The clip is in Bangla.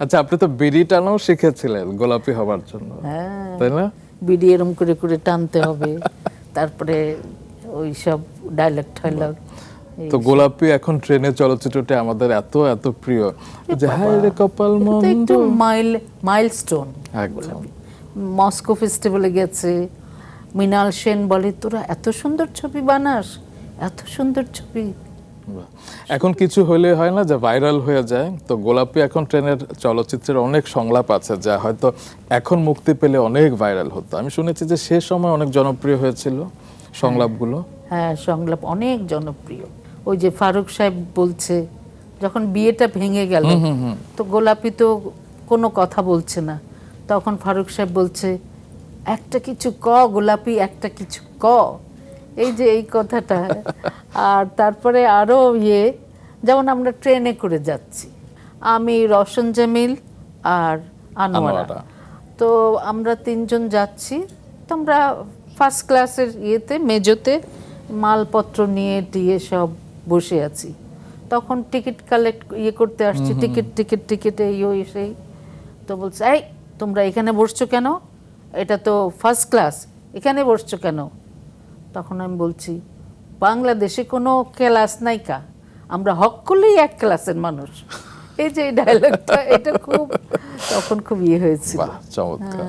আচ্ছা, আপনি তো বিড়ি টানাও শিখেছিলেন গোলাপি হবার জন্য, তাই না? বিড়ি এরম করে করে টানতে হবে, তারপরে ওই সব ডায়লগ ঠাইলগ। তো গোলাপি এখন ট্রেনে চলচ্চিত্রটি আমাদের এত এত প্রিয় যে হায় রে কপাল মন্দ, একটু মাইলস্টোন। একদম। মস্কো ফেস্টিভ্যালে গেছে, মৃণাল সেন বলে তোরা এত সুন্দর ছবি বানাস, এত সুন্দর ছবি। বাহ। এখন কিছু হলে হয় না যে ভাইরাল হয়ে যায়, তো গোলাপি এখন ট্রেনের চলচ্চিত্রের অনেক সংলাপ আছে যা হয়তো এখন মুক্তি পেলে অনেক ভাইরাল হতো। আমি শুনেছি যে সে সময় অনেক জনপ্রিয় হয়েছিল সংলাপগুলো। হ্যাঁ, সংলাপ অনেক জনপ্রিয়। ওই যে ফারুক সাহেব বলছে যখন বিয়েটা ভেঙে গেল, তো গোলাপি তো কোনো কথা বলছে না, তখন ফারুক সাহেব বলছে একটা কিছু ক গোলাপি, একটা কিছু ক। এই যে এই কথাটা। আর তারপরে আরো যেমন আমরা ট্রেনে করে যাচ্ছি, আমি রওশন জামিল আর আনোয়ারা, তো আমরা তিনজন যাচ্ছি। তো আমরা ফার্স্ট ক্লাসের মেজোতে মালপত্র নিয়ে টিয়ে সব বসে আছি। তখন টিকিট কালেক্ট করতে আসছি, টিকিট এই ওই সেই। তো বলছে এই তোমরা এখানে বসছো কেন, এটা তো ফার্স্ট ক্লাস, এখানে বসছো কেন? তখন আমি বলছি বাংলাদেশে কোনো ক্লাস নাইকা, আমরা হক করলেই এক ক্লাসের মানুষ। এই যে ডায়লগটা, এটা খুব তখন খুব হয়েছিল। চমৎকার।